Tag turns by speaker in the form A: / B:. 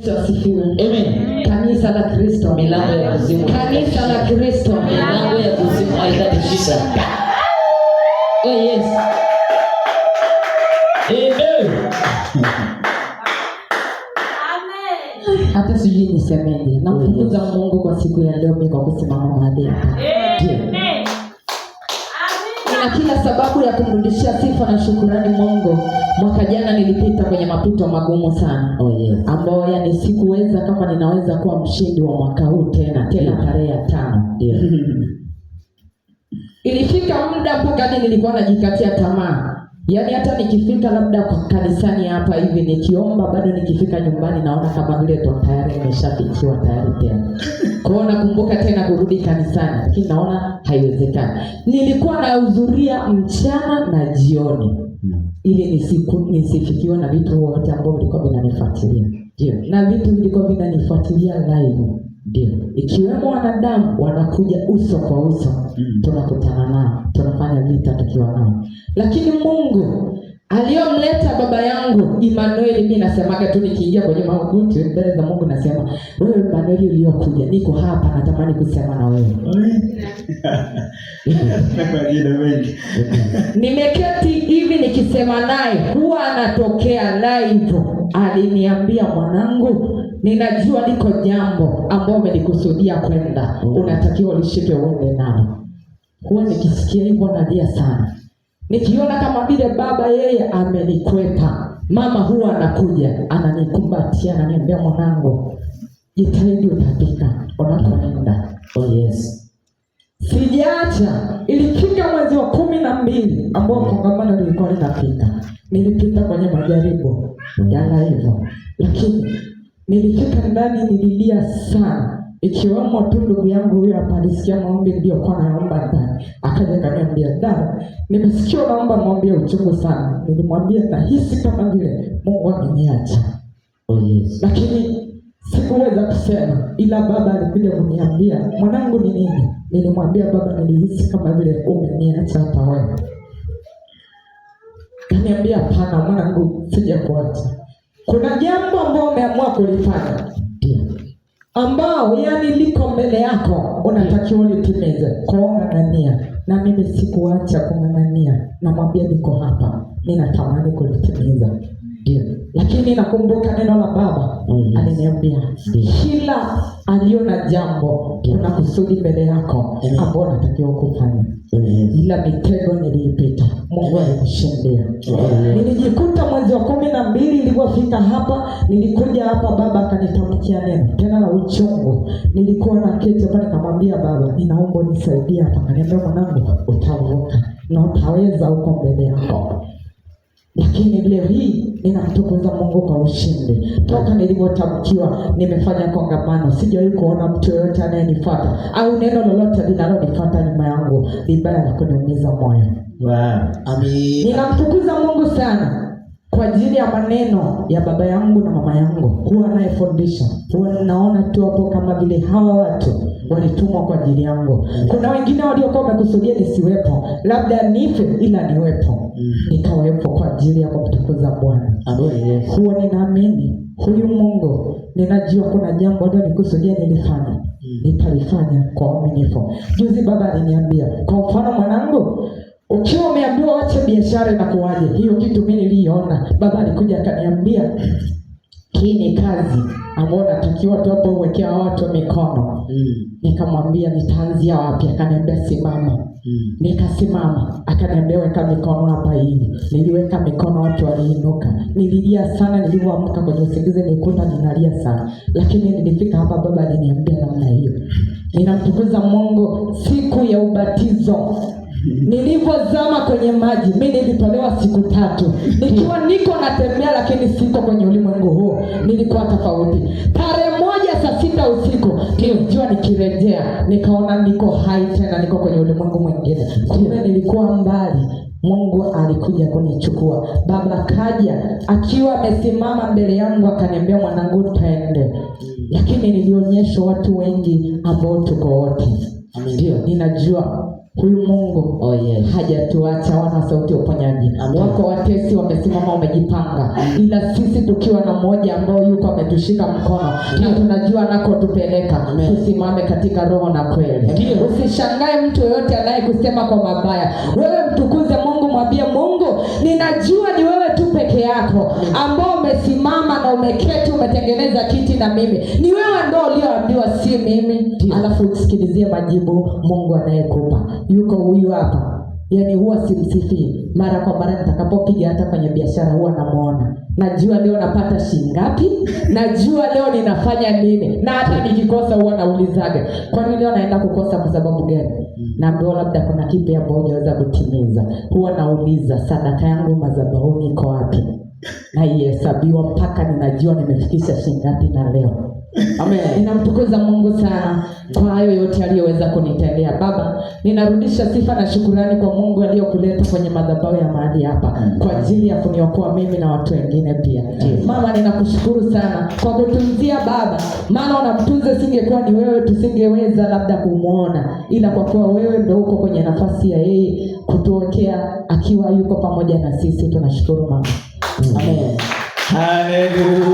A: Asifiwe. Amen. Kanisa la Kristo,
B: milango ya kuzimu.
A: Kanisa la Kristo,
B: milango ya kuzimu haitatishika.
A: Oh yes.
B: Amen.
A: Hata sijui nisemeje. Namtukuza Mungu kwa siku ya leo kwa kusimama mahali hapa.
B: Amen.
A: Nina kila sababu ya kumrudishia sifa na shukrani Mungu. Mwaka jana nilipita kwenye mapito magumu sana.
B: Oh yes.
A: Ambao yani sikuweza kama ninaweza kuwa mshindi wa mwaka huu tena tarehe 5.
B: Yeah.
A: Ilifika muda mpaka nilikuwa najikatia tamaa. Yaani hata nikifika labda kwa kanisani hapa hivi nikiomba, bado nikifika nyumbani naona kama vile ndo tayari nimeshafikiwa tayari tena. Kwa hiyo nakumbuka tena kurudi kanisani, lakini naona haiwezekani. Nilikuwa nahudhuria mchana na jioni ili nisifikiwe na vitu wote ambao vilikuwa vinanifuatilia. Ndio. Na vitu vilikuwa vinanifuatilia live. Ndio. Ikiwemo wanadamu wanakuja uso kwa uso. Tunakutana nao, tunafanya vita tukiwa nao. Lakini Mungu aliyomleta baba yangu Emmanuel, mimi nasemaga tu nikiingia kwenye magoti mbele za Mungu nasema, wewe Emmanuel uliyokuja, niko hapa natamani kusema na wewe. Nimeketi hivi nikisema naye, huwa anatokea live. Aliniambia, mwanangu, ninajua liko jambo ambalo umelikusudia kwenda, unatakiwa ulishike uende nalo. Huwa nikisikia hivyo nalia sana. Nikiona kama vile baba yeye amenikwepa, mama huwa anakuja, ananikumbatia, ananiambia, mwanangu, jitahidi utafika unakoenda.
B: Oh yes.
A: Sijaacha. Ilifika mwezi wa 12 ambao kongamano lilikuwa linafika. Nilipita kwenye majaribu ya hivyo. Lakini nilifika ndani nililia sana. Ikiwemo tu ndugu yangu huyo hapa alisikia maombi niliyokuwa naomba ndani. Akaja akaniambia, dada, nimesikia unaomba maombi ya uchungu sana. Nilimwambia nahisi kama vile Mungu ameniacha.
B: Oh yes.
A: Lakini sikuweza kusema, ila baba alikuja kuniambia, mwanangu, ni nini? Nilimwambia, baba, nilihisi kama vile umeniacha hapa wewe. Kaniambia, hapana mwanangu, sijakuacha. Kuna jambo ambalo umeamua kulifanya ambao yani liko mbele yako, unatakiwa litimize. Ng'ang'ania. Na mimi sikuacha kung'ang'ania. Namwambia niko hapa, ninatamani kulitimiza. Ndio. Lakini nakumbuka neno la baba aliniambia, kila aliona jambo kuna kusudi mbele yako ambao unatakiwa kufanya. Ila mitego niliipita, Mungu alinishindia. Nilijikuta mwezi wa 12 ilipofika hapa, nilikuja hapa, baba akanitamkia neno tena la uchungu. Nilikuwa na keti pale, nikamwambia baba, ninaomba nisaidie hapa. Akaniambia, mwanangu, utavuka na utaweza huko mbele yako. Lakini leo hii ninamtukuza Mungu kwa ushindi. Toka nilivyotamkiwa nimefanya kongamano, sijawahi kuona mtu yoyote anayenifuata au neno lolote linalonifuata nyuma yangu libaya na kuniumiza moyo.
B: Wow. Amen.
A: Ninamtukuza Mungu sana kwa ajili ya maneno ya baba yangu na mama yangu. Huwa anayefundisha, huwa naona tu hapo kama vile hawa watu walitumwa kwa ajili yangu. Kuna wengine waliokuwa wamekusudia nisiwepo, labda nife ila niwepo. Nikawepo kwa ajili ya kumtukuza Bwana.
B: Amen.
A: Huwa ninaamini huyu Mungu, ninajua kuna jambo alilonikusudia nilifanya, nitalifanya kwa uaminifu. Juzi baba aliniambia, kwa mfano, mwanangu, ukiwa umeambiwa wache biashara na kuwaje, hiyo kitu mimi niliona. Baba alikuja akaniambia, hii ni kazi ambayo natakiwa tu hapo uwekea watu mikono. Nikamwambia, nitaanzia wapi? Akaniambia, simama. Nikasimama. Akaniambia, weka mikono hapa hivi. Niliweka mikono, watu waliinuka. Nililia sana, nilipoamka kwenye usingizi nilikuta ninalia sana. Lakini nilifika hapa, baba aliniambia namna hiyo. Ninamtukuza Mungu. Siku ya ubatizo nilipozama kwenye maji, mimi nilitolewa siku 3. Nikiwa niko natembea, lakini siko kwenye ulimwengu huu. Nilikuwa tofauti. Tarehe 1 saa 6 usiku nilijua nikirejea, nikaona niko hai tena, niko kwenye ulimwengu mwingine. Kumbe nilikuwa mbali. Mungu alikuja kunichukua. Baba kaja akiwa amesimama mbele yangu, akaniambia, mwanangu, taende. Lakini nilionyesha watu wengi ambao tuko wote. Ndio, ninajua Huyu Mungu hajatuacha, wana sauti ya uponyaji. Wako watesi wamesimama wamejipanga, ila sisi tukiwa na mmoja ambao yuko ametushika mkono na tunajua anako tupeleka, tusimame katika roho na kweli. Usishangae mtu yoyote anayekusema kwa mabaya. Wewe mtukuze Mungu, mwambie Mungu, ninajua ni wewe tu peke yako ambao umesimama na umeketi umetengeneza kiti na mimi. Ni wewe ndio ulioambiwa, si mimi. Alafu usikilizie majibu Mungu anayekupa. Yuko huyu hapa. Yaani huwa simsifii. Mara kwa mara nitakapopiga hata kwenye biashara huwa namuona. Najua leo napata shilingi ngapi, najua leo ninafanya nini, na hata nikikosa huwa naulizaga, kwa nini leo naenda kukosa kwa sababu gani? Naambiwa labda kuna kipi ambacho hujaweza kutimiza. Huwa nauliza sadaka yangu madhabahuni iko wapi? Na ihesabiwa mpaka ninajua nimefikisha shilingi ngapi na leo. Amen. Ninamtukuza Mungu sana kwa hayo yote aliyoweza kunitendea. Baba, ninarudisha sifa na shukrani kwa Mungu aliyokuleta kwenye madhabahu ya mahali hapa kwa ajili ya kuniokoa mimi na watu wengine pia. Mama, ninakushukuru sana kwa kutunzia Baba. Maana unamtunza, singekuwa ni wewe tusingeweza labda kumuona, ila kwa kuwa wewe ndio uko kwenye nafasi ya yeye kutuokea akiwa yuko pamoja na sisi, tunashukuru Mama. Amen.
B: Hallelujah.